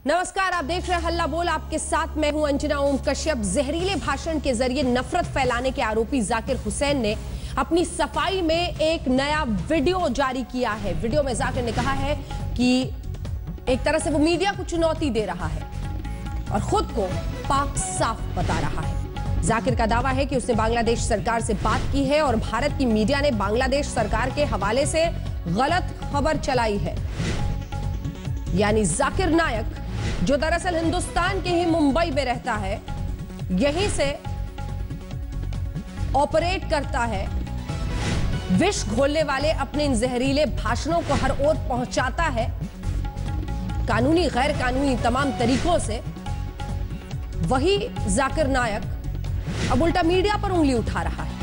नमस्कार, आप देख रहे हैं हल्ला बोल। आपके साथ मैं हूं अंजना ओम कश्यप। जहरीले भाषण के जरिए नफरत फैलाने के आरोपी जाकिर हुसैन ने अपनी सफाई में एक नया वीडियो जारी किया है। वीडियो में जाकिर ने कहा है कि एक तरह से वो मीडिया को चुनौती दे रहा है और खुद को पाक साफ बता रहा है। जाकिर का दावा है कि उसने बांग्लादेश सरकार से बात की है और भारत की मीडिया ने बांग्लादेश सरकार के हवाले से गलत खबर चलाई है। यानी जाकिर नायक, जो दरअसल हिंदुस्तान के ही मुंबई में रहता है, यहीं से ऑपरेट करता है, विष घोलने वाले अपने इन जहरीले भाषणों को हर ओर पहुंचाता है, कानूनी गैर कानूनी तमाम तरीकों से। वही जाकिर नायक अब उल्टा मीडिया पर उंगली उठा रहा है।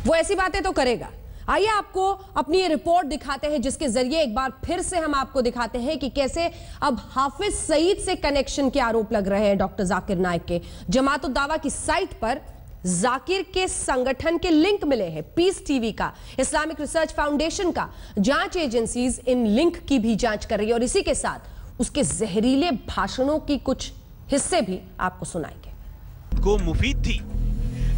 वो ऐसी बातें तो करेगा। आइए आपको अपनी ये रिपोर्ट दिखाते हैं, जिसके जरिए एक बार फिर से हम आपको दिखाते हैं कि कैसे अब हाफिज सईद से कनेक्शन के आरोप लग रहे हैं डॉक्टर जाकिर नायक के। जमात उद दावा की साइट पर जाकिर के संगठन के लिंक मिले हैं। पीस टीवी का, इस्लामिक रिसर्च फाउंडेशन का, जांच एजेंसीज इन लिंक की भी जांच कर रही है और इसी के साथ उसके जहरीले भाषणों की कुछ हिस्से भी आपको सुनाएंगे। को मुफीद थी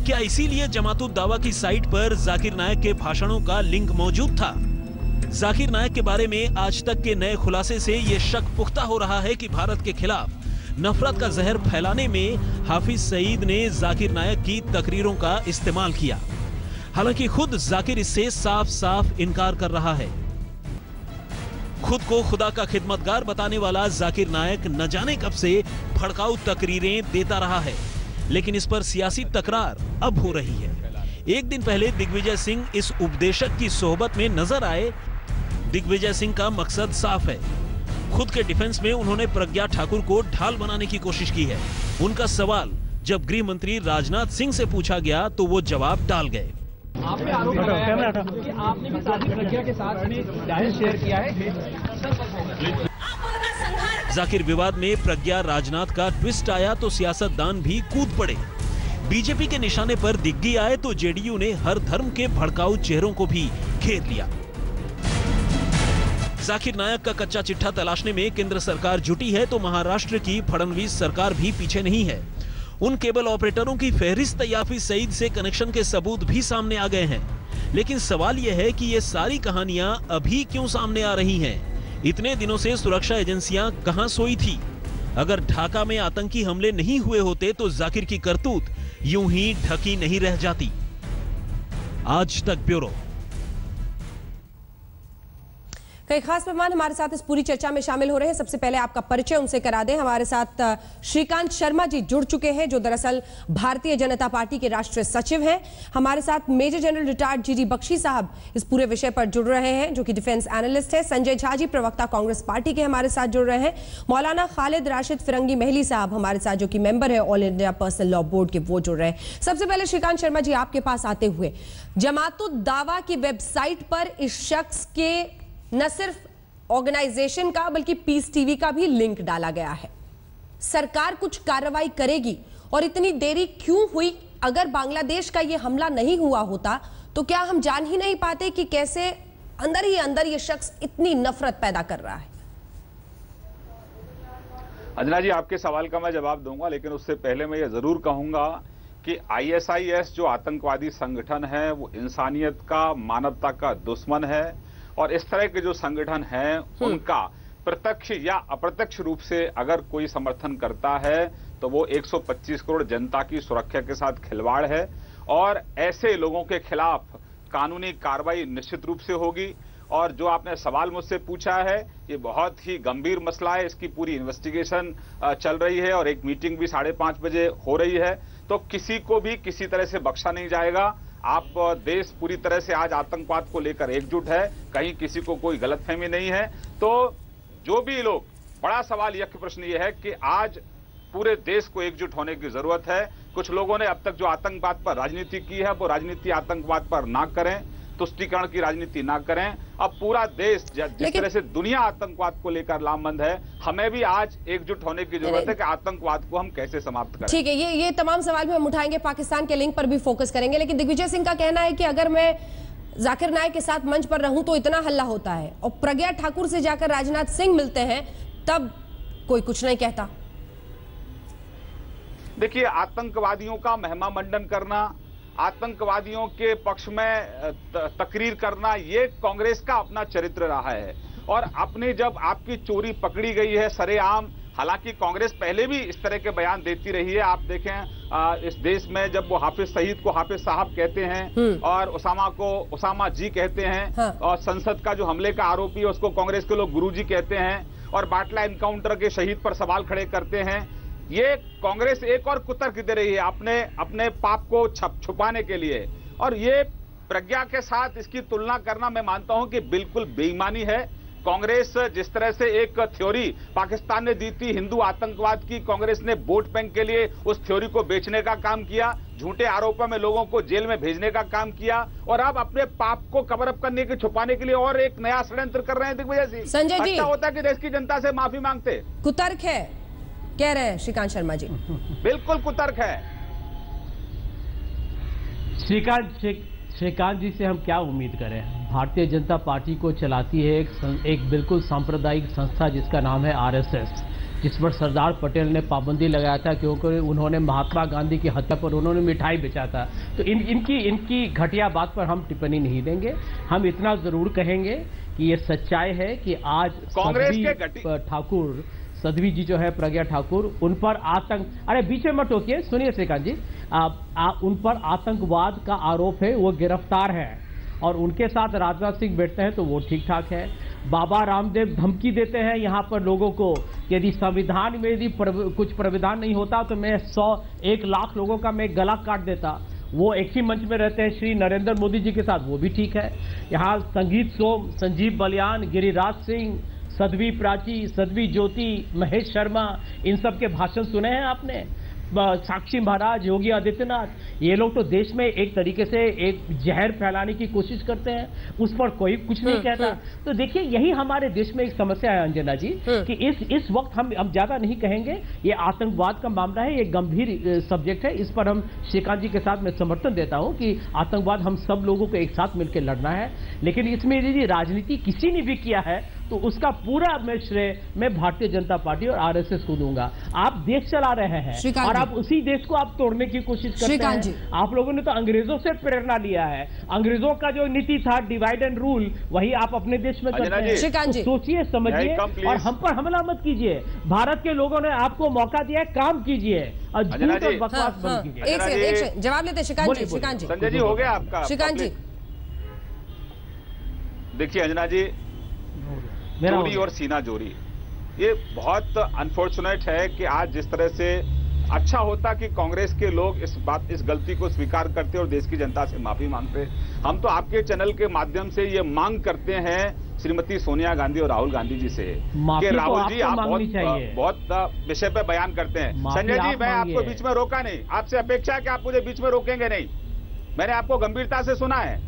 क्या? इसीलिए जमात उद दावा की साइट पर जाकिर नायक के भाषणों का लिंक मौजूद था। जाकिर नायक के बारे में आज तक के नए खुलासे से यह शक पुख्ता हो रहा है कि भारत के खिलाफ नफरत का जहर फैलाने में हाफिज सईद ने जाकिर नायक की तकरीरों का इस्तेमाल किया। हालांकि खुद जाकिर इससे साफ साफ इनकार कर रहा है। खुद को खुदा का खिदमतगार बताने वाला जाकिर नायक न जाने कब से भड़काऊ तकरीरें देता रहा है, लेकिन इस पर सियासी तकरार अब हो रही है। एक दिन पहले दिग्विजय सिंह इस उपदेशक की सोहबत में नजर आए। दिग्विजय सिंह का मकसद साफ है। खुद के डिफेंस में उन्होंने प्रज्ञा ठाकुर को ढाल बनाने की कोशिश की है। उनका सवाल जब गृह मंत्री राजनाथ सिंह से पूछा गया तो वो जवाब टाल गए। आपने आरोप लगाया है कि आपने भी साथी प्रज्ञा के साथ में डायल शेयर किया है। जाकिर विवाद में प्रज्ञा राजनाथ का ट्विस्ट आया तो सियासतदान भी कूद पड़े। बीजेपी के निशाने पर दिग्गी आए तो जेडीयू ने हर धर्म के भड़काऊ चेहरों को भी घेर लिया। जाकिर नायक का कच्चा चिट्ठा तलाशने में केंद्र सरकार जुटी है तो महाराष्ट्र की फडणवीस सरकार भी पीछे नहीं है। उन केबल ऑपरेटरों की फहरिस्त हाफिज सईद से कनेक्शन के सबूत भी सामने आ गए हैं। लेकिन सवाल यह है कि ये सारी कहानियां अभी क्यों सामने आ रही हैं? इतने दिनों से सुरक्षा एजेंसियां कहां सोई थी? अगर ढाका में आतंकी हमले नहीं हुए होते तो जाकिर की करतूत यूं ही ढकी नहीं रह जाती। आज तक ब्यूरो। कई खास मेहमान हमारे साथ इस पूरी चर्चा में शामिल हो रहे हैं। सबसे पहले आपका परिचय उनसे करा दें। हमारे साथ श्रीकांत शर्मा जी जुड़ चुके हैं, जो दरअसल भारतीय जनता पार्टी के राष्ट्रीय सचिव हैं। हमारे साथ major general retired G D Bakshi साहब इस पूरे विषय पर जुड़ रहे हैं, जो कि डिफेंस एनालिस्ट है। संजय झा जी, प्रवक्ता कांग्रेस पार्टी के, हमारे साथ जुड़ रहे हैं। मौलाना खालिद राशिद फिरंगी महली साहब हमारे साथ, जो कि मेंबर है all India personal law board के, वो जुड़ रहे हैं। सबसे पहले श्रीकांत शर्मा जी, आपके पास आते हुए, जमात उद दावा की वेबसाइट पर इस शख्स के न सिर्फ ऑर्गेनाइजेशन का बल्कि पीस टीवी का भी लिंक डाला गया है। सरकार कुछ कार्रवाई करेगी और इतनी देरी क्यों हुई? अगर बांग्लादेश का यह हमला नहीं हुआ होता तो क्या हम जान ही नहीं पाते कि कैसे अंदर ही अंदर यह शख्स इतनी नफरत पैदा कर रहा है? अंजना जी, आपके सवाल का मैं जवाब दूंगा, लेकिन उससे पहले मैं ये जरूर कहूंगा कि आईएसआईएस जो आतंकवादी संगठन है वो इंसानियत का, मानवता का दुश्मन है और इस तरह के जो संगठन हैं उनका प्रत्यक्ष या अप्रत्यक्ष रूप से अगर कोई समर्थन करता है तो वो 125 करोड़ जनता की सुरक्षा के साथ खिलवाड़ है और ऐसे लोगों के खिलाफ कानूनी कार्रवाई निश्चित रूप से होगी। और जो आपने सवाल मुझसे पूछा है, ये बहुत ही गंभीर मसला है। इसकी पूरी इन्वेस्टिगेशन चल रही है और एक मीटिंग भी 5:30 बजे हो रही है। तो किसी को भी किसी तरह से बख्शा नहीं जाएगा। आप देश पूरी तरह से आज आतंकवाद को लेकर एकजुट है, कहीं किसी को कोई गलतफहमी नहीं है। तो जो भी लोग, बड़ा सवाल यह प्रश्न ये है कि आज पूरे देश को एकजुट होने की जरूरत है। कुछ लोगों ने अब तक जो आतंकवाद पर राजनीति की है वो राजनीति आतंकवाद पर ना करें, तुष्टीकरण की राजनीति ना करें। अब पूरा देश जिस तरह से दुनिया आतंकवाद को लेकर लामबंद है, हमें भी आज एकजुट होने की जरूरत है कि आतंकवाद को हम कैसे समाप्त करें। ठीक है, ये तमाम सवाल भी हम उठाएंगे, पाकिस्तान के लिंक पर भी फोकस करेंगे। लेकिन दिग्विजय सिंह का कहना है कि अगर मैं जाकिर नायक के साथ मंच पर रहूं तो इतना हल्ला होता है, और प्रज्ञा ठाकुर से जाकर राजनाथ सिंह मिलते हैं तब कोई कुछ नहीं कहता। देखिए, आतंकवादियों का महिमा मंडन करना, आतंकवादियों के पक्ष में तकरीर करना, ये कांग्रेस का अपना चरित्र रहा है। और अपनी जब आपकी चोरी पकड़ी गई है सरेआम, हालांकि कांग्रेस पहले भी इस तरह के बयान देती रही है। आप देखें इस देश में जब वो हाफिज सईद को हाफिज साहब कहते हैं और उसामा को उसामा जी कहते हैं, हाँ। और संसद का जो हमले का आरोपी है उसको कांग्रेस के लोग गुरुजी कहते हैं, और बाटला एनकाउंटर के शहीद पर सवाल खड़े करते हैं। ये कांग्रेस एक और कुतर्क दे रही है अपने पाप को छुपाने के लिए, और ये प्रज्ञा के साथ इसकी तुलना करना मैं मानता हूं कि बिल्कुल बेईमानी है। कांग्रेस जिस तरह से एक थ्योरी पाकिस्तान ने दी थी हिंदू आतंकवाद की, कांग्रेस ने वोट बैंक के लिए उस थ्योरी को बेचने का काम किया, झूठे आरोपों में लोगों को जेल में भेजने का काम किया, और अब अपने पाप को कवर अप करने के छुपाने के लिए और एक नया षड्यंत्र कर रहे हैं दिग्विजय सिंह। संजय जी, अच्छा होता है कि देश की जनता से माफी मांगते। कुतर्क है कह रहे हैं श्रीकांत शर्मा जी। बिल्कुल कुतर्क है। श्रीकांत जी से हम क्या उम्मीद करें? भारतीय जनता पार्टी को चलाती है एक बिल्कुल सांप्रदायिक संस्था जिसका नाम है आरएसएस, जिस पर सरदार पटेल ने पाबंदी लगाया था क्योंकि उन्होंने महात्मा गांधी की हत्या पर उन्होंने मिठाई बेचा था। तो इनकी घटिया बात पर हम टिप्पणी नहीं देंगे। हम इतना जरूर कहेंगे कि ये सच्चाई है कि आज कांग्रेस के ठाकुर सदवी जी जो है प्रज्ञा ठाकुर, उन पर अरे बीच में मत टोकिए, सुनिए श्रीकांत जी, उन पर आतंकवाद का आरोप है, वो गिरफ्तार है, और उनके साथ राजनाथ सिंह बैठते हैं तो वो ठीक ठाक है। बाबा रामदेव धमकी देते हैं यहाँ पर लोगों को, यदि संविधान में यदि कुछ प्राविधान नहीं होता तो मैं 100-1 लाख लोगों का मैं गला काट देता। वो एक ही मंच में रहते हैं श्री नरेंद्र मोदी जी के साथ, वो भी ठीक है। यहाँ संगीत सोम, संजीव बलियान, गिरिराज सिंह, सदवी प्राची, सदवी ज्योति, महेश शर्मा, इन सब के भाषण सुने हैं आपने? साक्षी महाराज, योगी आदित्यनाथ, ये लोग तो देश में एक तरीके से एक जहर फैलाने की कोशिश करते हैं, उस पर कोई कुछ नहीं कहता। तो देखिए, यही हमारे देश में एक समस्या है अंजना जी, कि इस वक्त हम ज्यादा नहीं कहेंगे, ये आतंकवाद का मामला है, ये गंभीर सब्जेक्ट है, इस पर हम श्रीकांत जी के साथ मैं समर्थन देता हूं कि आतंकवाद हम सब लोगों को एक साथ मिलकर लड़ना है। लेकिन इसमें यदि राजनीति किसी ने भी किया है तो उसका पूरा मैं श्रेय मैं भारतीय जनता पार्टी और आरएसएस को दूंगा। आप देश चला रहे हैं और आप उसी देश को आप तोड़ने की कोशिश करते हैं। आप लोगों ने तो अंग्रेजों से प्रेरणा लिया है, अंग्रेजों का जो नीति था डिवाइड एंड रूल, वही आप अपने देश में करते हैं। तो सोचिए, समझिए, और हम पर हमला मत कीजिए। भारत के लोगों ने आपको मौका दिया है, काम कीजिए और झूठ और बकवास बंद कीजिए। एक जवाब लेते श्रीकांत जी। संजय जी, हो गया आपका? श्रीकांत जी, देखिए अंजना जी, चोरी और सीना जोरी, ये बहुत अनफॉर्चुनेट है कि आज जिस तरह से अच्छा होता कि कांग्रेस के लोग इस गलती को स्वीकार करते और देश की जनता से माफी मांगते। हम तो आपके चैनल के माध्यम से ये मांग करते हैं श्रीमती सोनिया गांधी और राहुल गांधी जी से कि राहुल जी, आप बहुत विषय पे बयान करते हैं। संजय जी, मैं आपको बीच में रोका नहीं, आपसे अपेक्षा है कि आप मुझे बीच में रोकेंगे नहीं। मैंने आपको गंभीरता से सुना है।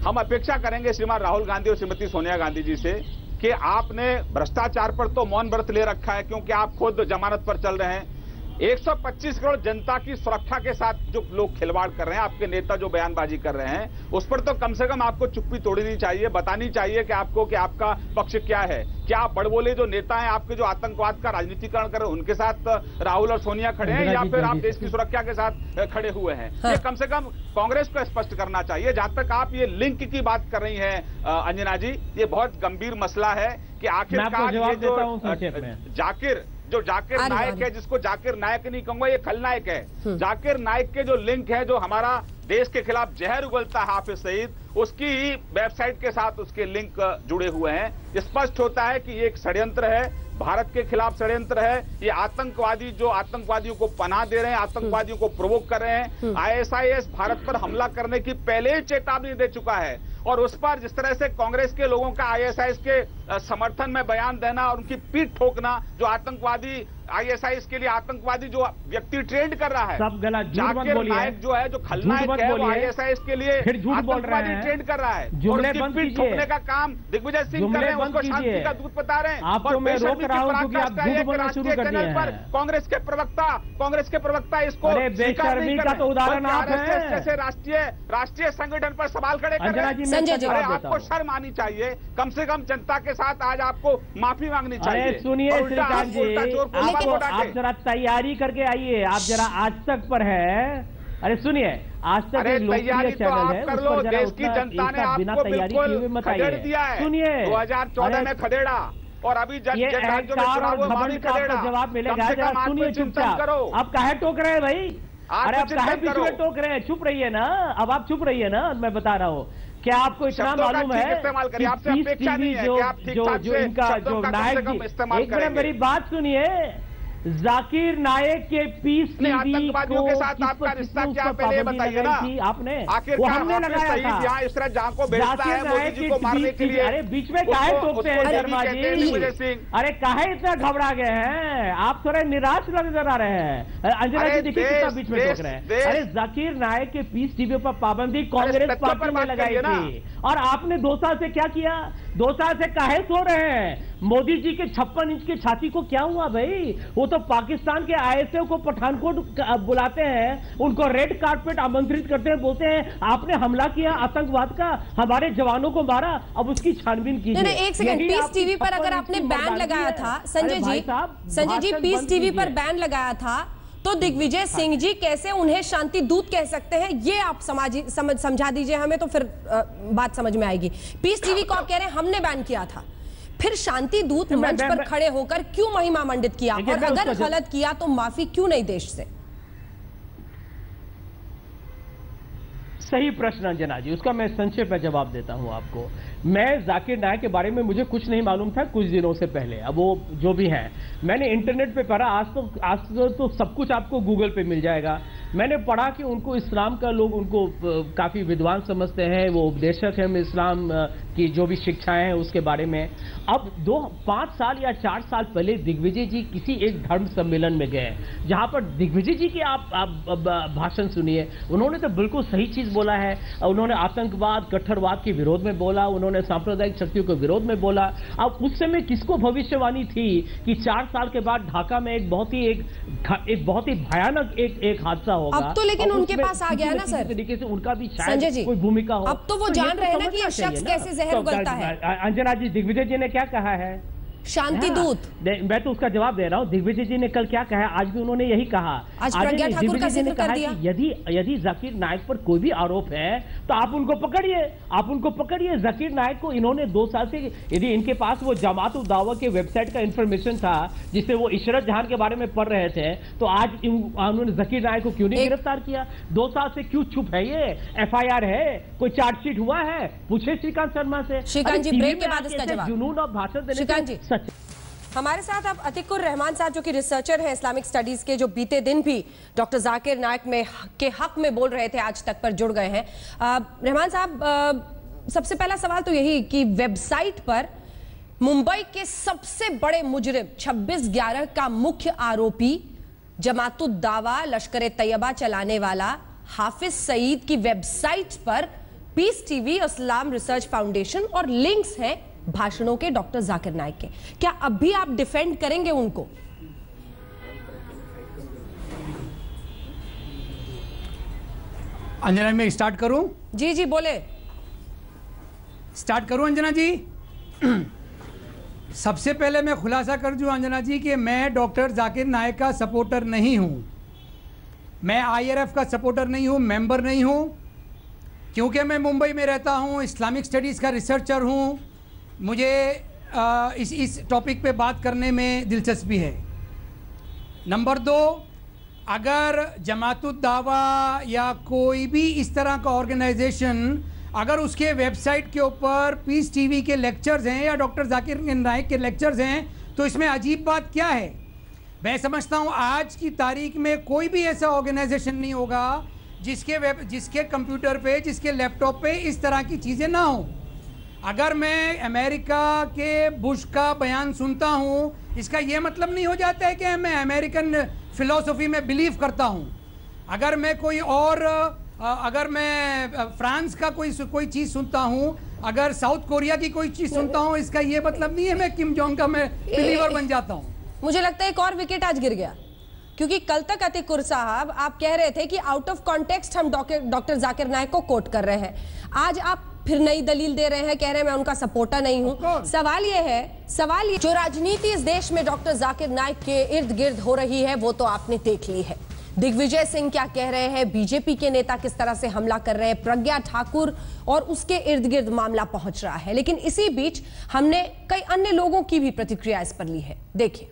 हम अपेक्षा करेंगे श्रीमान राहुल गांधी और श्रीमती सोनिया गांधी जी से कि आपने भ्रष्टाचार पर तो मौन व्रत ले रखा है, क्योंकि आप खुद जमानत पर चल रहे हैं। 125 करोड़ जनता की सुरक्षा के साथ जो लोग खिलवाड़ कर रहे हैं, आपके नेता जो बयानबाजी कर रहे हैं, उस पर तो कम से कम आपको चुप्पी तोड़नी चाहिए, बतानी चाहिए कि आपको कि आपका पक्ष क्या है। क्या आप बड़बोले जो नेता हैं आपके, जो आतंकवाद का राजनीतिकरण कर रहे हैं, उनके साथ राहुल और सोनिया खड़े हैं, या फिर आप देश की सुरक्षा के साथ खड़े हुए हैं? ये कम से कम कांग्रेस को स्पष्ट करना चाहिए। जहां तक आप ये लिंक की बात कर रही हैं अंजना जी, ये बहुत गंभीर मसला है कि आखिरकार ये जो जाकिर नायक है, जिसको जाकिर नायक नहीं कहूंगा, ये खलनायक है। जाकिर नायक के जो लिंक है, जो हमारा देश के खिलाफ जहर उगलता है हाफिज सईद, उसकी ही वेबसाइट के साथ उसके लिंक जुड़े हुए हैं। स्पष्ट होता है कि ये एक षड्यंत्र है, भारत के खिलाफ षड्यंत्र है। ये आतंकवादी जो आतंकवादियों को पनाह दे रहे हैं, आतंकवादियों को प्रोवोक कर रहे हैं। आईएसआईएस भारत पर हमला करने की पहले ही चेतावनी दे चुका है, और उस पर जिस तरह से कांग्रेस के लोगों का आईएसआईएस के समर्थन में बयान देना और उनकी पीठ ठोकना, जो आतंकवादी आईएसआईएस के लिए आतंकवादी जो व्यक्ति ट्रेंड कर रहा है, सब गलत, जाकिर नायक जो है, जो खलनायक है, वो आईएसआईएस के लिए आतंकवादी ट्रेंड कर रहा है और उसकी पीठ ठोकने का काम दिग्विजय सिंह कर रहे हैं, उसको शांति का दूत बता रहे हैं। आपको मैं रोक रहा हूं क्योंकि आप झूठ बोलना शुरू कर दिए हैं। कांग्रेस के प्रवक्ता इसको बेशर्मी का तो उदाहरण आप हैं। जैसे राष्ट्रीय संगठन पर सवाल खड़े कर रहे हैं। संजय जी, आपको शर्म आनी चाहिए, कम से कम जनता के साथ आज आपको माफी मांगनी चाहिए। सुनिए श्रीकांत जी, आप जरा तैयारी करके आइए, आप जरा आज तक पर है। अरे सुनिए, आज तक एक लोकप्रिय चैनल है, कर लो, देश की जनता ने आपको बिल्कुल खदेड़ दिया है। सुनिए, 2014 में खदेड़ा और अभी जवाब मिलेगा। सुनिए चुपचाप, आप काहे टोक रहे हैं भाई? अरे आप काहे बीच में टोक रहे हैं? चुप रहिए ना, अब आप चुप रहिए ना, मैं बता रहा हूँ। क्या आपको इतना मालूम है कि पीस टीवी जो इनका जो नायक जी, एक मिनट मेरी बात सुनिए, जाकिर नायक के पीस टीवी के साथ आपका रिश्ता क्या, पहले बताइए ना आपने, वो हमने लगाया था। इस तरह जहां को भेजता है मोदी जी को मारने के लिए। अरे बीच में काहे टोकते हैं शर्मा जी? अरे काहे इतना घबरा गए हैं आप? थोड़े निराश नजर आ रहे हैं। अंजना जी देखिए कितना बीच में टोक रहे हैं। अरे जाकिर नायक के पीस टीवी पर पाबंदी कांग्रेस पार्टी ने लगाई थी और आपने 2 साल से क्या किया? 2 साल से काहे सो रहे हैं? मोदी जी के 56 इंच की छाती को क्या हुआ भाई? वो तो पाकिस्तान के आईएसएफ को पठानकोट बुलाते हैं, उनको रेड कार्पेट आमंत्रित करते हैं, बोलते हैं आपने हमला किया आतंकवाद का, हमारे जवानों को मारा, अब उसकी छानबीन कीजिए। नहीं, एक सेकंड, पीस टीवी पर अगर आपने बैन लगाया था संजय जी, पीस टीवी पर बैन लगाया था, तो दिग्विजय सिंह जी कैसे उन्हें शांति दूत कह सकते हैं? ये आप समझा दीजिए हमें, तो फिर बात समझ में आएगी। पीस टीवी को आप कह रहे हैं हमने बैन किया था, फिर शांति दूत मंच पर खड़े होकर क्यों महिमा मंडित किया? और अगर गलत किया तो माफी क्यों नहीं देश से? सही प्रश्न अंजना जी, उसका मैं संक्षेप में जवाब देता हूं आपको। मैं जाकिर नायक के बारे में मुझे कुछ नहीं मालूम था कुछ दिनों से पहले, अब वो जो भी है मैंने इंटरनेट पे पढ़ा। आज तो सब कुछ आपको गूगल पे मिल जाएगा। मैंने पढ़ा कि उनको इस्लाम का लोग उनको काफ़ी विद्वान समझते हैं, वो उपदेशक हैं इस्लाम की जो भी शिक्षाएं हैं उसके बारे में। अब 5 साल या 4 साल पहले दिग्विजय जी किसी एक धर्म सम्मेलन में गए जहां पर दिग्विजय जी की आप भाषण सुनिए, उन्होंने तो बिल्कुल सही चीज़ बोला है। उन्होंने आतंकवाद कट्टरवाद के विरोध में बोला, उन्होंने सांप्रदायिक शक्तियों के विरोध में बोला। अब उस समय किसको भविष्यवाणी थी कि 4 साल के बाद ढाका में एक बहुत ही भयानक एक हादसा होगा। अब तो लेकिन उनके पास आ गया ना सर, तरीके से उनका भी शायद कोई भूमिका हो। अब तो वो जान रहे हैं ना कि ये शख्स कैसे जहर उगलता है। अंजना जी, दिग्विजय जी ने क्या कहा है? शांति दूत। मैं तो उसका जवाब दे रहा हूं। दिग्विजय जी ने कल क्या कहा? आज भी उन्होंने यही कहा। आज प्रज्ञा ठाकुर का जिक्र कर दिया। यदि जाकिर नायक पर कोई भी आरोप है तो आप उनको पकड़िए, जाकिर नायक को इन्होंने 2 साल से, यदि इनके पास वो जमात उद दावा के वेबसाइट का इंफॉर्मेशन था जिससे वो इशरत जहान के बारे में पढ़ रहे थे, तो आज उन्होंने जाकिर नायक को क्यों नहीं गिरफ्तार किया? 2 साल से क्यों चुप है? ये FIR है, कोई चार्जशीट हुआ है? पूछे श्रीकांत शर्मा से। श्रीकांत जी, ब्रेक के बाद इसका जवाब। जुनून और भाषण देने हमारे साथ अब अतिकुर रहमान साहब जो कि रिसर्चर है इस्लामिक स्टडीज के, जो बीते दिन भी डॉक्टर जाकिर नायक के हक में बोल रहे थे, आज तक पर जुड़ गए हैं। रहमान साहब, सबसे पहला सवाल तो यही कि वेबसाइट पर मुंबई के सबसे बड़े मुजरिम 26/11 का मुख्य आरोपी जमातुद दावा लश्कर तैयबा चलाने वाला हाफिज सईद की वेबसाइट पर पीस टीवी, इस्लाम रिसर्च फाउंडेशन और लिंक्स हैं भाषणों के डॉक्टर जाकिर नायक के। क्या अब भी आप डिफेंड करेंगे उनको? अंजना, मैं स्टार्ट करूं? जी जी बोले। स्टार्ट करूं अंजना जी? सबसे पहले मैं खुलासा कर दूं अंजना जी कि मैं डॉक्टर जाकिर नायक का सपोर्टर नहीं हूं। मैं IRF का सपोर्टर नहीं हूं, मेंबर नहीं हूं, क्योंकि मैं मुंबई में रहता हूं, इस्लामिक स्टडीज़ का रिसर्चर हूं। मुझे इस टॉपिक पे बात करने में दिलचस्पी है। नंबर 2, अगर जमातुद दावा या कोई भी इस तरह का ऑर्गेनाइजेशन अगर उसके वेबसाइट के ऊपर पीस टीवी के लेक्चर्स हैं या डॉक्टर जाकिर नायक के लेक्चर्स हैं, तो इसमें अजीब बात क्या है? मैं समझता हूँ आज की तारीख में कोई भी ऐसा ऑर्गेनाइजेशन नहीं होगा जिसके कंप्यूटर पे, जिसके लैपटॉप पे इस तरह की चीज़ें ना हो। अगर मैं अमेरिका के बुश का बयान सुनता हूं इसका ये मतलब नहीं हो जाता है कि मैं अमेरिकन फिलॉसफी में बिलीव करता हूँ। अगर मैं कोई और अगर मैं फ्रांस का कोई चीज़ सुनता हूँ, अगर साउथ कोरिया की कोई चीज़ सुनता हूँ, इसका ये मतलब नहीं है मैं किम जोंग का मैं बिलीवर बन जाता हूँ। मुझे लगता है एक और विकेट आज गिर गया, क्योंकि कल तक अतिकुर साहब आप कह रहे थे कि आउट ऑफ कॉन्टेक्स्ट हम डॉक्टर जाकिर नाइक को कोट कर रहे हैं। आज आप फिर नई दलील दे रहे हैं, कह रहे हैं मैं उनका सपोर्टर नहीं हूं। सवाल ये जो राजनीति इस देश में डॉक्टर जाकिर नाइक के इर्द गिर्द हो रही है वो तो आपने देख ली है। दिग्विजय सिंह क्या कह रहे हैं, बीजेपी के नेता किस तरह से हमला कर रहे हैं, प्रज्ञा ठाकुर और उसके इर्द गिर्द मामला पहुंच रहा है। लेकिन इसी बीच हमने कई अन्य लोगों की भी प्रतिक्रिया इस पर ली है, देखिए।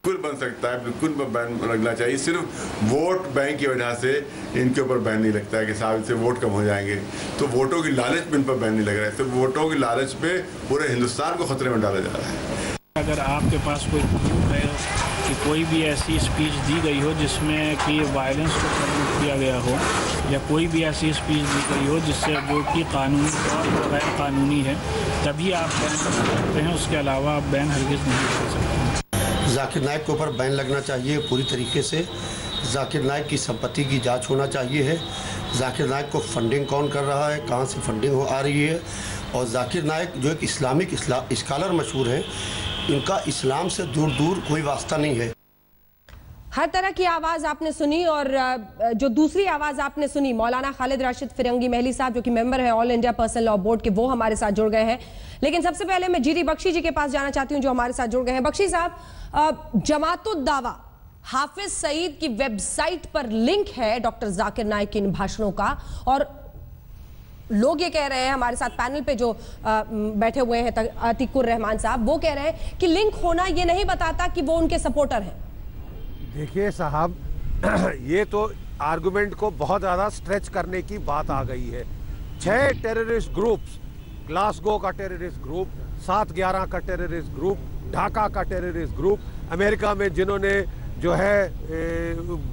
बिल्कुल बन सकता है, बिल्कुल बैन लगना चाहिए। सिर्फ वोट बैंक की वजह से इनके ऊपर बैन नहीं लगता है कि साहब इससे वोट कम हो जाएंगे, तो वोटों की लालच में इन पर बैन नहीं लग रहा है। तो वोटों की लालच पे पूरे हिंदुस्तान को खतरे में डाला जा रहा है। अगर आपके पास कोई प्रूफ है कि कोई भी ऐसी स्पीच दी गई हो जिसमें कि वायलेंस को प्रमोट किया गया हो, या कोई भी ऐसी स्पीच दी गई हो जिससे जो कि कानूनी और गैर कानूनी है, तभी आप बैन कर सकते हैं। उसके अलावा आप बैन हरगिज़ नहीं कर सकते। जाकिर नाइक के ऊपर बैन लगना चाहिए पूरी तरीके से। जाकिर नाइक की संपत्ति की जांच होना चाहिए है। जाकिर नाइक को फंडिंग कौन कर रहा है, कहाँ से फंडिंग आ रही है। और जाकिर नाइक जो एक इस्लामिक स्कॉलर मशहूर है, इनका इस्लाम से दूर दूर कोई वास्ता नहीं है। हर तरह की आवाज आपने सुनी, और जो दूसरी आवाज आपने सुनी मौलाना खालिद राशिद फिरंगी महली साहब, जो कि मेंबर है all India personal law board के, वो हमारे साथ जुड़ गए हैं। लेकिन सबसे पहले मैं जीडी बख्शी जी के पास जाना चाहती हूं जो हमारे साथ जुड़ गए हैं। बख्शी साहब, जमातुद्दावा हाफिज सईद की वेबसाइट पर लिंक है डॉक्टर जाकिर नाइक के इन भाषणों का, और लोग ये कह रहे हैं, हमारे साथ पैनल पे जो बैठे हुए हैं अतीकुर रहमान साहब, वो कह रहे हैं कि लिंक होना ये नहीं बताता कि वो उनके सपोर्टर हैं। देखिए साहब, ये तो आर्गुमेंट को बहुत ज़्यादा स्ट्रेच करने की बात आ गई है। 6 टेररिस्ट ग्रुप्स, ग्लासगो का टेररिस्ट ग्रुप, 7/11 का टेररिस्ट ग्रुप, ढाका का टेररिस्ट ग्रुप, अमेरिका में जिन्होंने जो है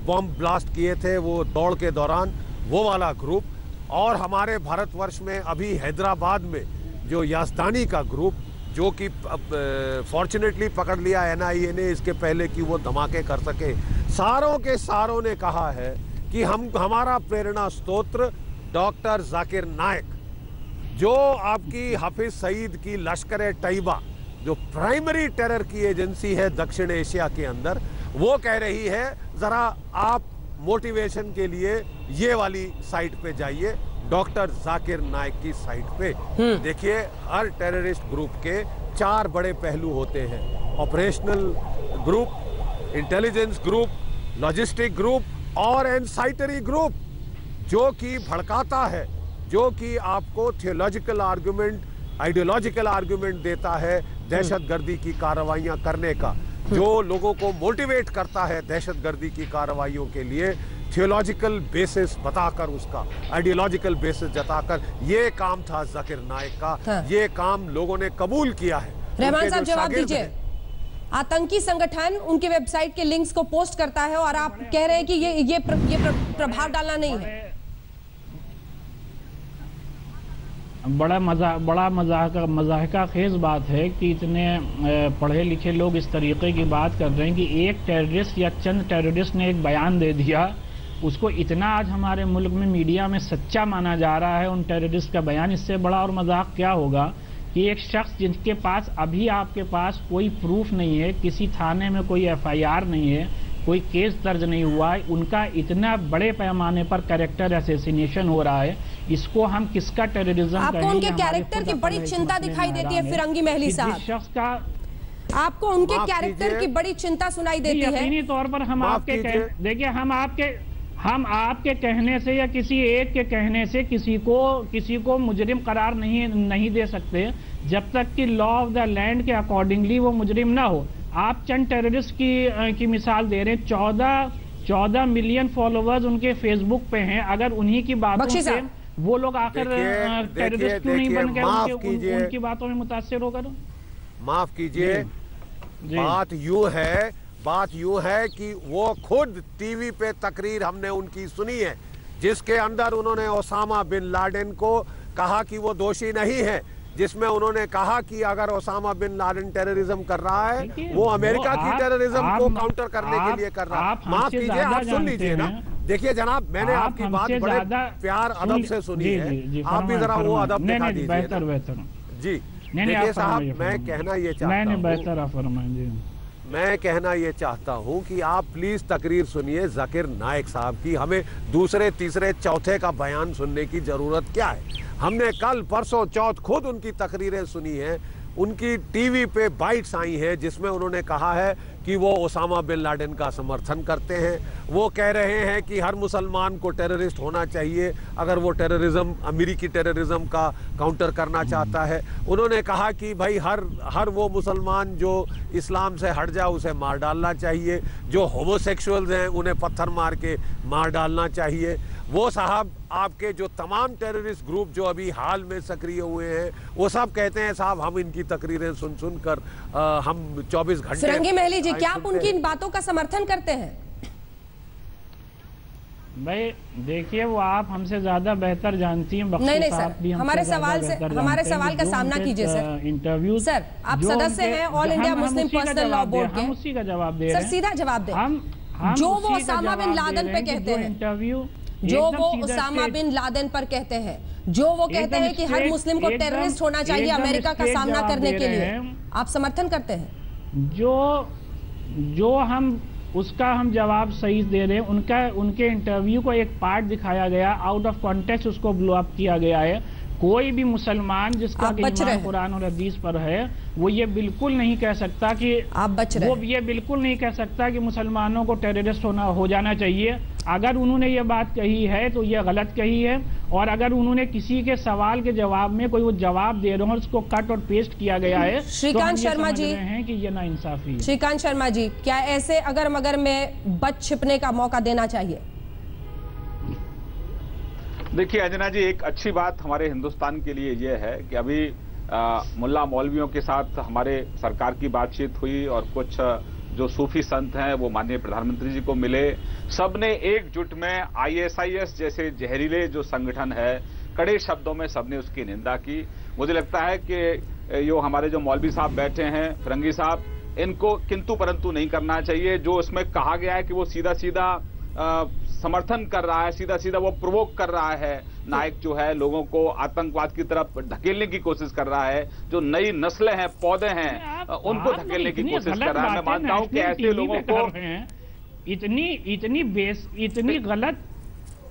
बॉम्ब ब्लास्ट किए थे वो दौड़ के दौरान, वो वाला ग्रुप, और हमारे भारतवर्ष में अभी हैदराबाद में जो याजदानी का ग्रुप, जो कि फॉर्चुनेटली पकड़ लिया NIA ने इसके पहले कि वो धमाके कर सके। सारों के सारों ने कहा है कि हमारा प्रेरणा स्तोत्र डॉक्टर जाकिर नाइक, जो आपकी हाफिज सईद की लश्कर तैयबा, जो प्राइमरी टेरर की एजेंसी है दक्षिण एशिया के अंदर, वो कह रही है जरा आप मोटिवेशन के लिए ये वाली साइट पे जाइए, डॉक्टर जाकिर नाइक की साइट पे। देखिए, हर टेररिस्ट ग्रुप के 4 बड़े पहलू होते हैं: operational group, intelligence group, logistic group और इनसाइटरी ग्रुप, जो कि भड़काता है, जो कि आपको थियोलॉजिकल आर्गुमेंट, आइडियोलॉजिकल आर्गुमेंट देता है दहशतगर्दी की कार्रवाइयां करने का, जो लोगों को मोटिवेट करता है दहशतगर्दी की कार्रवाइयों के लिए, थियोलॉजिकल बेसिस बताकर, उसका आइडियोलॉजिकल बेसिस जताकर। ये काम था जाकिर नाइक का। ये काम लोगों ने कबूल किया है। रहमान साहब, जवाब दीजिए। आतंकी संगठन उनकी वेबसाइट के लिंक्स को पोस्ट करता है और आप कह रहे हैं कि ये प्रभाव डालना नहीं है। बड़ा मजाहका खेज बात है कि इतने पढ़े लिखे लोग इस तरीके की बात कर रहे हैं कि एक टेररिस्ट या चंद टेररिस्ट ने एक बयान दे दिया, उसको इतना आज हमारे मुल्क में मीडिया में सच्चा माना जा रहा है उन टेररिस्ट का बयान। इससे बड़ा और मजाक क्या होगा कि एक शख्स जिनके पास अभी आपके पास कोई प्रूफ नहीं है, किसी थाने में कोई FIR नहीं है, कोई केस दर्ज नहीं हुआ है, उनका इतना बड़े पैमाने पर कैरेक्टर असैसिनेशन हो रहा है, इसको हम किसका टेररिज्म कहेंगे? आपको उनके कैरेक्टर की बड़ी चिंता दिखाई देती है फिरंगी महली साहब, शख्स का आपको उनके कैरेक्टर की बड़ी चिंता सुनाई देती है? यकीनी तौर पर हम आपके देखिए, हम आपके कहने से या किसी एक के कहने से किसी को मुजरिम करार नहीं दे सकते जब तक कि लॉ ऑफ द लैंड के अकॉर्डिंगली वो मुजरिम ना हो। आप चंद टेररिस्ट की मिसाल दे रहे हैं। 14 मिलियन फॉलोवर्स उनके फेसबुक पे हैं। अगर उन्हीं की बातों से वो लोग आकर टेररिस्ट क्यों नहीं बन गए, उनकी बातों में मुतासिर होकर? माफ कीजिए, बात यूं है कि वो खुद टीवी पे तकरीर हमने उनकी सुनी है, जिसके अंदर उन्होंने ओसामा बिन लादेन को कहा कि वो दोषी नहीं है, जिसमें उन्होंने कहा कि अगर ओसामा बिन लादेन टेररिज्म कर रहा है वो अमेरिका की टेररिज्म को काउंटर करने के लिए कर रहा है। माफ कीजिए, आप सुन लीजिए ना। देखिए जनाब, मैंने आपकी बात बड़े प्यार अदब से सुनी है, आप भी जरा वो अदब दिखा दीजिए जी। देखिए साहब, मैं कहना ये चाहता हूं कि आप प्लीज तकरीर सुनिए जाकिर नाइक साहब की। हमें दूसरे तीसरे चौथे का बयान सुनने की जरूरत क्या है? हमने कल परसों चौथ खुद उनकी तकरीरें सुनी हैं, उनकी टीवी पे बाइट्स आई हैं जिसमें उन्होंने कहा है कि वो ओसामा बिन लादेन का समर्थन करते हैं। वो कह रहे हैं कि हर मुसलमान को टेररिस्ट होना चाहिए अगर वो टेररिज्म, अमेरिकी टेररिज्म का काउंटर करना चाहता है। उन्होंने कहा कि भाई हर वो मुसलमान जो इस्लाम से हट जाए उसे मार डालना चाहिए, जो होमोसेक्सुअल्स हैं उन्हें पत्थर मार के मार डालना चाहिए। वो साहब आपके जो तमाम टेररिस्ट ग्रुप जो अभी हाल में सक्रिय हुए हैं वो सब कहते हैं साहब हम इनकी तकरीरें सुन कर हम 24 घंटे। फिरंगी महली जी, क्या आप उनकी इन बातों का समर्थन करते हैं? भाई देखिए, वो आप हमसे ज्यादा बेहतर जानती हैं। नहीं सर, हमारे सवाल का सामना कीजिए सर। इंटरव्यू सर, आप सदस्य हैं all India Muslim personal law board के, हम उसी का जवाब दे रहे हैं। सर सीधा जवाब दें। जो वो ओसामा बिन लादेन पे कहते हैं, इंटरव्यू जो वो ओसामा बिन लादेन पर कहते हैं, जो वो कहते हैं कि हर मुस्लिम को टेररिस्ट होना चाहिए अमेरिका का सामना करने के लिए, आप समर्थन करते हैं? जो हम उसका हम जवाब सही दे रहे हैं। उनके इंटरव्यू को एक पार्ट दिखाया गया, आउट ऑफ कॉन्टेक्स्ट उसको ब्लो अप किया गया है। कोई भी मुसलमान जिसका ईमान कुरान और हदीस पर है वो ये बिल्कुल नहीं कह सकता कि वो ये बिल्कुल नहीं कह सकता कि मुसलमानों को टेररिस्ट हो जाना चाहिए। अगर उन्होंने ये बात कही है तो ये गलत कही है, और अगर उन्होंने किसी के सवाल के जवाब में कोई वो जवाब दे रहे हो उसको कट और पेस्ट किया गया है, श्रीकांत शर्मा जी हैं कि ये नाइंसाफी है। श्रीकांत शर्मा जी, क्या ऐसे अगर मगर में बच छिपने का मौका देना चाहिए? देखिए अंजना जी, एक अच्छी बात हमारे हिंदुस्तान के लिए यह है कि अभी मुल्ला मौलवियों के साथ हमारे सरकार की बातचीत हुई और कुछ जो सूफी संत हैं वो माननीय प्रधानमंत्री जी को मिले। सबने एकजुट में आईएसआईएस जैसे जहरीले जो संगठन है, कड़े शब्दों में सबने उसकी निंदा की। मुझे लगता है कि जो हमारे जो मौलवी साहब बैठे हैं, फिरंगी साहब, इनको किंतु परंतु नहीं करना चाहिए। जो उसमें कहा गया है कि वो सीधा सीधा समर्थन कर रहा है, सीधा सीधा वो प्रोवोक कर रहा है, नाइक जो है लोगों को आतंकवाद की तरफ धकेलने की कोशिश कर रहा है। जो नई नस्लें हैं, पौधे हैं, उनको धकेलने की कोशिश कर रहा है। मैं मानता हूं कि ऐसे लोगों को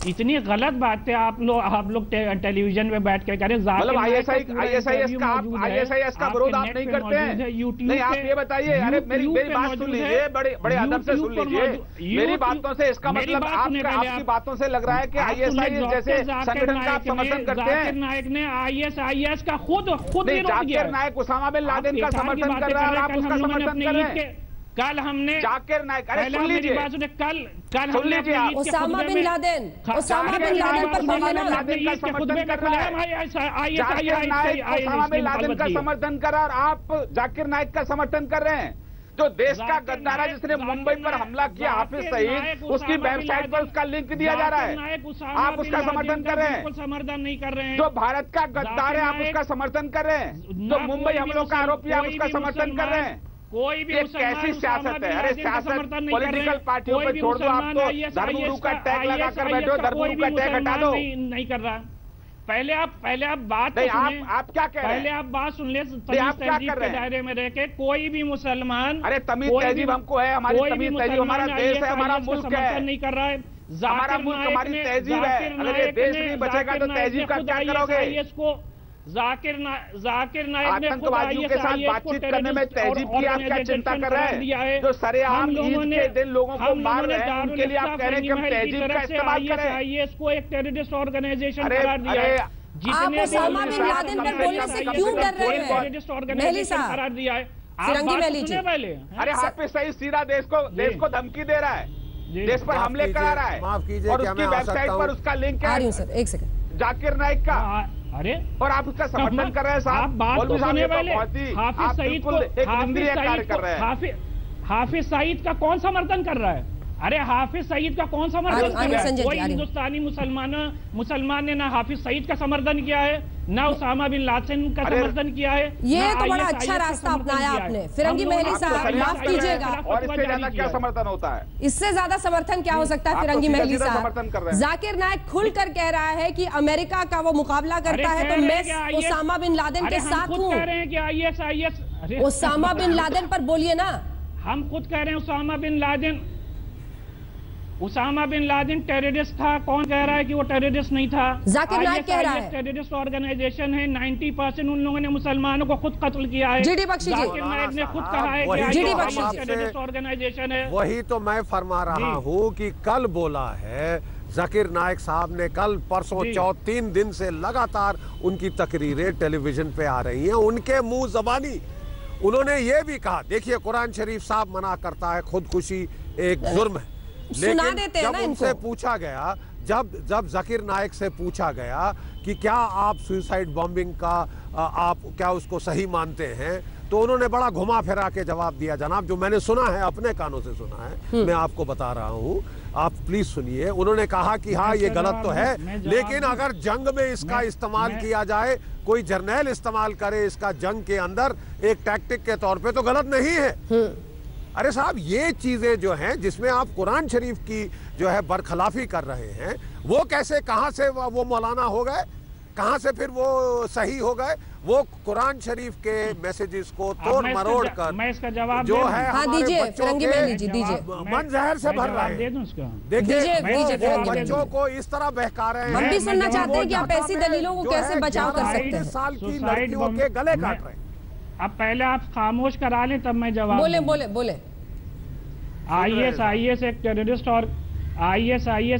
इतनी गलत बातें आप लोग टेलीविजन में बैठ के करें। मतलब आईएसआईएस का विरोध आप नहीं करते हैं? नहीं, आप ये बताइए। अरे मेरी बात सुन लीजिए, बड़े अदब से सुन लीजिए मेरी बातों से। इसका मतलब आपकी बातों से लग रहा है कि आईएसआईएस जैसे संगठन का आप समर्थन करते हैं। जाकिर नाइक ने आईएसआईएस का खुद Zakir Naik Osama bin Laden का समर्थन कर रहा है, आप उसका समर्थन कर रहे हैं। कल हमने जाकिर नाइक, अरे सुन लीजिए, कल हमने ओसामा बिन लादेन पर ओसामा बिन लादेन का समर्थन कर और आप जाकिर नाइक का समर्थन कर रहे हैं। जो देश का गद्दार जिसने मुंबई पर हमला किया, हाफिज सईद, उसकी वेबसाइट पर उसका लिंक दिया जा रहा है, आप उसका समर्थन कर रहे हैं। समर्थन नहीं कर रहे हैं। जो भारत का गद्दार है आप उसका समर्थन कर रहे हैं। जो मुंबई हमलों का आरोपी आप उसका समर्थन कर रहे हैं। कोई भी कैसी सियासत है? अरे सियासत पॉलिटिकल पार्टियों पर छोड़ दो, आप तो धर्मगुरु का टैग लगा कर बैठे हो, धर्मगुरु का टैग हटा दो। नहीं कर रहा। पहले आप बात नहीं, आप क्या कह रहे हैं? पहले आप बात सुन ले। आप क्या कर रहे हैं? दायरे में रह के कोई भी मुसलमान, अरे तमीज तहजीब हमको है, हमारी तमीज तहजीब, हमारा देश है, हमारा मुल्क है, नहीं कर रहा है। हमारा मुल्क, हमारी तहजीब है। अगर ये देश नहीं बचेगा तो तहजीब का क्या करोगे? जाकिर नाइक आतंकवादियों के साथ बातचीत करने में तहजीब की आप क्या चिंता कर रहे हैं? जो सरेआम ईद के दिन लोगों को मार रहे हैं उनके लिए आप कह रहे हैं कि हम तहजीब का इस्तेमाल करें? आईएस को एक टेररिस्ट ऑर्गेनाइजेशन करार दिया है। आप ओसामा बिन लादेन पर बोलने से क्यों डर रहे हैं? टेररिस्ट ऑर्गेनाइजेशन करार दिया है। फिरंगी महली जी, पहले अरे हाफिज सईद सीधा देश को धमकी दे रहा है, देश पर हमले करा रहा है, और उसकी वेबसाइट पर उसका लिंक है। सर एक सेकंड, जाकिर नाइक का। अरे और आप उसका समर्थन कर रहे हैं साहब। बात तो सुनने वाले। हाफिज सईद का कौन समर्थन कर रहा है? अरे हाफिज सईद का कौन समर्थन किया है? कोई हिंदुस्तानी मुसलमान ने ना हाफिज सईद का समर्थन किया है, ना उसामा बिन लादेन का समर्थन किया है। ये तो बड़ा अच्छा रास्ता अपनाया आपने फिरंगी महली साहब, माफ कीजिएगा। और इससे ज्यादा क्या समर्थन होता है? इससे ज्यादा समर्थन क्या हो सकता है फिरंगी महली साहब? जाकिर नाइक खुलकर कह रहा है कि अमेरिका का वो मुकाबला करता है तो मैं उसामा बिन लादेन के साथ हूँ। कह रहे हैं कि ISIS उसामा बिन लादेन पर बोलिए ना। हम खुद कह रहे हैं उसामा बिन लादेन टेररिस्ट था। कौन कह रहा है कि वो टेररिस्ट नहीं था? जाकिर नाइक कह रहा है टेररिस्ट ऑर्गेनाइजेशन है। 90% उन लोगों ने मुसलमानों को खुद कत्ल किया है। जीडी बख्शी जी, जाकिर नाइक ने खुद कहा है कि जीडी बख्शी टेररिस्ट ऑर्गेनाइजेशन है। वही तो मैं फरमा रहा हूँ कि कल बोला है जाकिर नाइक साहब ने, कल परसों 3 दिन से लगातार उनकी तकरीरें टेलीविजन पे आ रही हैं। उनके मुंह जबानी उन्होंने ये भी कहा, देखिए कुरान शरीफ साहब मना करता है खुदकुशी एक जुर्म है, लेकिन जब उनसे पूछा गया, जब जाकिर नाइक से पूछा गया कि क्या आप सुसाइड बॉम्बिंग का आप क्या उसको सही मानते हैं, तो उन्होंने बड़ा घुमा फिरा के जवाब दिया। जनाब, जो मैंने सुना है, अपने कानों से सुना है, मैं आपको बता रहा हूँ, आप प्लीज सुनिए। उन्होंने कहा कि हाँ ये गलत तो है, लेकिन अगर जंग में इसका इस्तेमाल किया जाए, कोई जर्नैल इस्तेमाल करे इसका जंग के अंदर एक टैक्टिक के तौर पे, तो गलत नहीं है। अरे साहब, ये चीजें जो हैं जिसमें आप कुरान शरीफ की जो है बरखिलाफी कर रहे हैं, वो कैसे, कहां से वो मौलाना हो गए, कहां से फिर वो सही हो गए? वो कुरान शरीफ के मैसेजेस को तोड़ मरोड़ कर मैं इसका जवाब जो है दीजिए फिरंगी महली जी, दीजिए मन जहर से भर रहा है। देखिए वो बच्चों को इस तरह बहका रहे हैं। हम भी सुनना चाहते हैं कि आप ऐसी दलीलों को कैसे बचाव कर सकते हैं। 11 साल की लड़कियों के गले काट रहे हैं। अब पहले आप खामोश करा लें तब मैं जवाब बोले। ISIS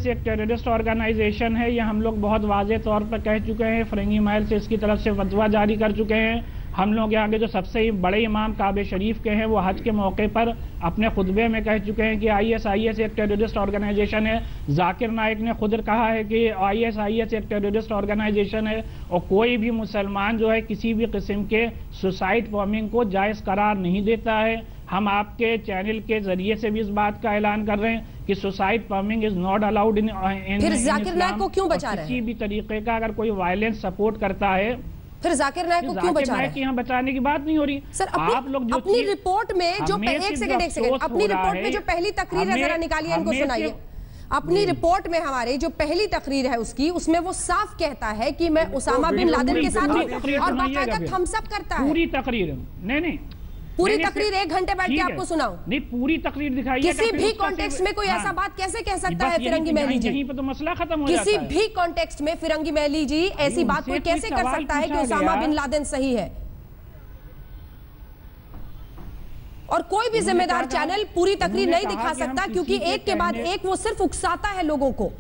एक टेररिस्ट ऑर्गेनाइजेशन है। ये हम लोग बहुत वाज़ेह तौर पर कह चुके हैं। फिरंगी महल से इसकी तरफ से फतवा जारी कर चुके हैं। हम लोग यहाँ के जो सबसे बड़े इमाम काबे शरीफ के हैं, वो हज के मौके पर अपने खुतबे में कह चुके हैं कि ISIS एक टेररिस्ट ऑर्गेनाइजेशन है। जाकिर नाइक ने खुद कहा है कि ISIS एक टेररिस्ट ऑर्गेनाइजेशन है और कोई भी मुसलमान जो है किसी भी किस्म के सुसाइड बॉम्बिंग को जायज़ करार नहीं देता है। हम आपके चैनल के जरिए से भी इस बात का ऐलान कर रहे हैं कि suicide bombing is not allowed in फिर जाकिर नाइक को क्यों बचा रहे हैं? किसी भी तरीके का अगर कोई वायलेंस सपोर्ट करता है, फिर जाकिर नाइक को क्यों बचा रहे हैं? यहाँ बचाने की बात नहीं हो रही सर। आप लोग जो अपनी रिपोर्ट में जो एक सेकंड अपनी रिपोर्ट में जो पहली तकरीर है, जरा निकालिए, इनको सुनाइए। अपनी रिपोर्ट में हमारे जो पहली तकरीर है उसमें वो साफ कहता है कि मैं उसामा बिन लादेन के साथ हूं और बाकायदा थम्स अप करता है। पूरी तकरीर नहीं पूरी तकरीर 1 घंटे बैठ के आपको सुनाऊं? नहीं, पूरी तकरीर दिखाइए। किसी भी कॉन्टेक्स्ट में कोई ऐसा बात कैसे कह सकता है फिरंगी महली जी? यहीं पे तो मसला खत्म हो जाता है। किसी भी कॉन्टेक्स्ट में फिरंगी महली जी ऐसी बात कोई कैसे कर सकता है कि उसामा बिन लादेन सही है? और कोई भी जिम्मेदार चैनल पूरी तकरीर नहीं दिखा सकता, क्योंकि एक के बाद एक वो सिर्फ उकसाता है लोगों को।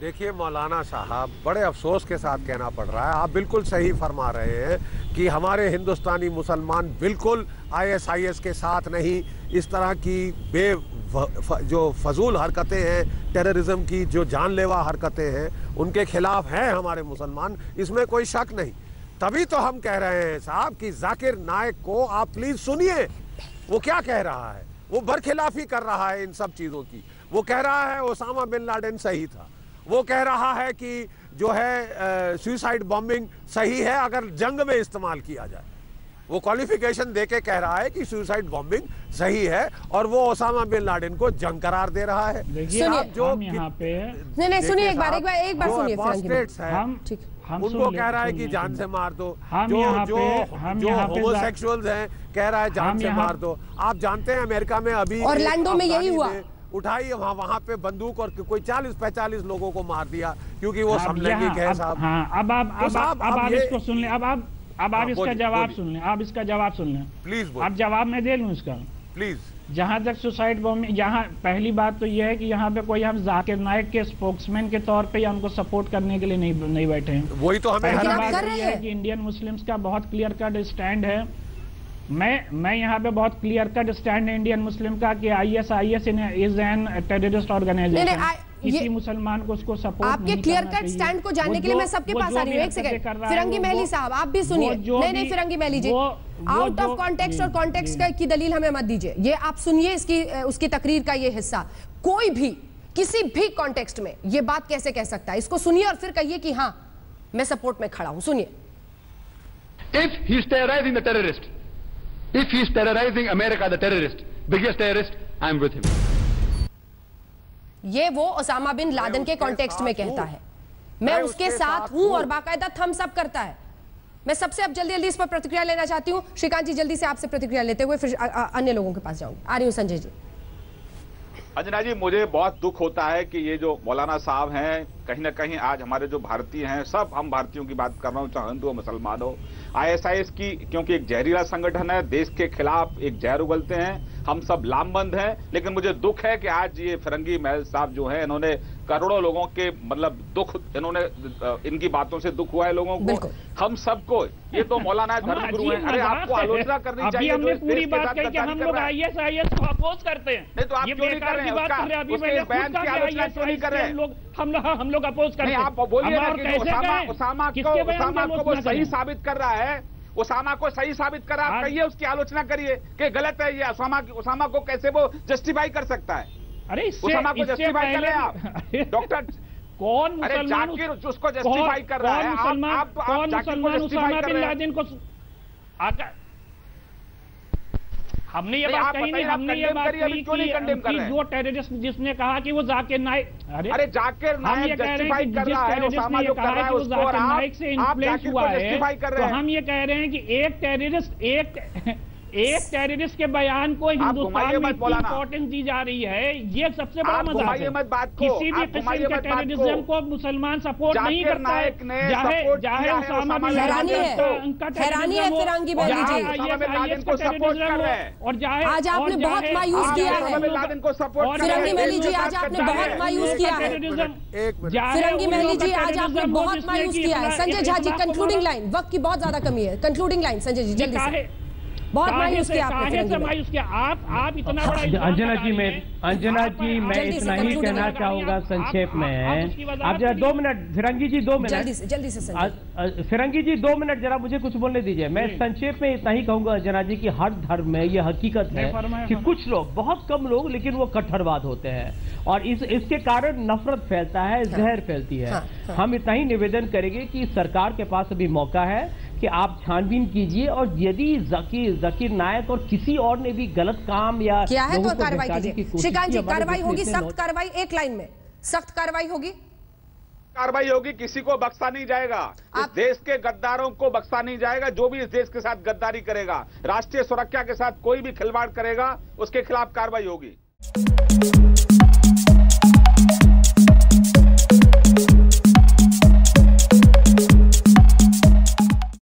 देखिए मौलाना साहब, बड़े अफसोस के साथ कहना पड़ रहा है, आप बिल्कुल सही फरमा रहे हैं कि हमारे हिंदुस्तानी मुसलमान बिल्कुल ISIS के साथ नहीं। इस तरह की जो फजूल हरकतें हैं, टेररिज्म की जो जानलेवा हरकतें हैं, उनके खिलाफ हैं हमारे मुसलमान, इसमें कोई शक नहीं। तभी तो हम कह रहे हैं साहब कि जाकिर नाइक को आप प्लीज सुनिए, वो क्या कह रहा है। वो बरखिलाफी कर रहा है इन सब चीज़ों की। वो कह रहा है ओसामा बिन लादेन सही था। वो कह रहा है कि जो है सुसाइड बॉम्बिंग सही है अगर जंग में इस्तेमाल किया जाए। वो क्वालिफिकेशन देके कह रहा है कि सुसाइड बॉम्बिंग सही है और वो ओसामा बिन लादेन को जंग करार दे रहा है। आप जो यहाँ पे नहीं सुनिए, एक बार सुनिए। उनको कह रहा है कि जान से मार दो। जो होमोसेक्सुअल्स हैं कह रहा है जान से मार दो। आप जानते हैं अमेरिका में अभी ऑरलैंडो में यही हुआ, उठाई वहाँ पे बंदूक और कोई 40-45 लोगों को मार दिया क्योंकि वो समलैंगिक है साहब। अब आप इसको सुन लें। अब आप इसका जवाब सुन लें। आप इसका जवाब सुन लें प्लीज। आप जवाब मैं दे लूँ इसका प्लीज। जहाँ तक सुसाइड बॉम्बिंग, यहाँ पहली बात तो यह है कि यहाँ पे कोई हम जाकिर नाइक के स्पोक्समैन के तौर पे या उनको सपोर्ट करने के लिए नहीं बैठे हैं। वही तो हमें पहली बात यह है कि इंडियन मुस्लिम्स का बहुत क्लियर कट स्टैंड है। मैं यहाँ पे बहुत क्लियर कट स्टैंड है इंडियन मुस्लिम का कि ISIS is an terrorist organisation. किसी मुसलमान को उसको सपोर्ट आपके क्लियर कट स्टैंड को जानने के लिए मैं सबके पास आ रही हूँ। एक सेकंड, फिरंगी महली साहब आप भी सुनिए। नहीं फिरंगी महली जी, आउट ऑफ कॉन्टेक्स्ट और कॉन्टेक्स्ट की दलील हमें मत दीजिए। ये आप सुनिए इसकी उसकी तकरीर का ये हिस्सा। कोई भी किसी भी कॉन्टेक्स्ट में ये बात कैसे कह सकता है, इसको सुनिए और फिर कहिए कि हाँ मैं सपोर्ट में खड़ा हूं। सुनिए। If he is terrorizing the terrorist, if he is terrorizing America, the terrorist, biggest terrorist, I am with him. ये वो ओसामा बिन लादेन के कॉन्टेक्स्ट में कहता है, मैं उसके साथ हूं और बाकायदा थम्स अप करता है। मैं सबसे अब जल्दी इस पर प्रतिक्रिया लेना चाहती हूं। श्रीकांत जी जल्दी से आपसे प्रतिक्रिया लेते हुए फिर अन्य लोगों के पास जाऊंगी। आ रही हूं संजय जी। अंजना जी, मुझे बहुत दुख होता है कि ये जो मौलाना साहब हैं, कहीं ना कहीं आज हमारे जो भारतीय हैं, सब हम भारतीयों की बात कर रहा हूँ, चाहे हिंदू हो मुसलमान हो, ISIS की, क्योंकि एक जहरीला संगठन है, देश के खिलाफ एक जहर उगलते हैं, हम सब लामबंद हैं। लेकिन मुझे दुख है कि आज ये फिरंगी महल साहब जो है, इन्होंने करोड़ों लोगों के मतलब दुख, इन्होंने इनकी बातों से दुख हुआ है लोगों को, हम सबको। ये तो मौलाना धर्म गुरु हैं। अरे आपको आलोचना करनी चाहिए। हमने पूरी बात कही कि हम लोग ISIS को अपोज करते हैं। नहीं तो आप क्यों नहीं कर रहे हैं? उसके बयान की आलोचना क्यों नहीं कर रहे हैं? हम लोग अपोज करते हैं। आप बोलिए ना कि ओसामा को वो सही साबित कर रहा है, ओसामा को सही साबित कर रहा है, आप कहिए, उसकी आलोचना करिए कि गलत है ये। ओसामा को कैसे वो जस्टिफाई कर सकता है? अरे ओसामा को जस्टिफाई कर रहे हैं आप डॉक्टर? कौन मुसलमान जाकिर उसको जस्टिफाई कर रहा है? कौन मुसलमान ओसामा बिन लादेन को आकर हमने ये बात कही नहीं, हमने ये बात कही कि जो टेररिस्ट जिसने कहा कि वो जाकिर नाइक, अरे जाकिर नाइक जस्टिफाई कर रहा है, ओसामा जो कर रहा है उसको, और नाइक से इन्फ्लुएंस हुआ है, तो हम ये कह रहे हैं कि एक टेररिस्ट के बयान को हिंदुस्तान में इंपॉर्टेंस दी जा रही है। ये सबसे बड़ा मजाक है। किसी भी किस्म के टेररिज्म को मुसलमान सपोर्ट नहीं करता है, चाहे ओसामा बिन लादेन का और आज आपने बहुत मायूस किया है फिरंगी महली जी, आज आपने बहुत मायूस किया है फिरंगी महली जी, आज आपने बहुत मायूस किया है। संजय झा जी कंक्लूडिंग लाइन, वक्त की बहुत ज्यादा कमी है, कंक्लूडिंग लाइन संजय जी जल्दी से। बहुत मायूस किया आप इतना बड़ा। अंजना जी मैं इतना ही कहना चाहूंगा संक्षेप में। आप जरा 2 मिनट, फिरंगी जी 2 मिनट जल्दी से फिरंगी जी 2 मिनट जरा मुझे कुछ बोलने दीजिए। मैं संक्षेप में इतना ही कहूंगा अंजना जी कि हर धर्म में यह हकीकत है कि कुछ लोग, बहुत कम लोग, लेकिन वो कट्टरवाद होते हैं और इसके कारण नफरत फैलता है, जहर फैलती है। हम इतना ही निवेदन करेंगे कि सरकार के पास अभी मौका है कि आप छानबीन कीजिए और यदि जाकिर नायक और किसी और ने भी गलत काम या किया है तो कार्रवाई कीजिए। श्रीकांत जी कार्रवाई होगी, सख्त कार्रवाई, एक लाइन में सख्त कार्रवाई होगी, किसी को बख्शा नहीं जाएगा। इस देश के गद्दारों को बख्शा नहीं जाएगा। जो भी इस देश के साथ गद्दारी करेगा, राष्ट्रीय सुरक्षा के साथ कोई भी खिलवाड़ करेगा, उसके खिलाफ कार्रवाई होगी।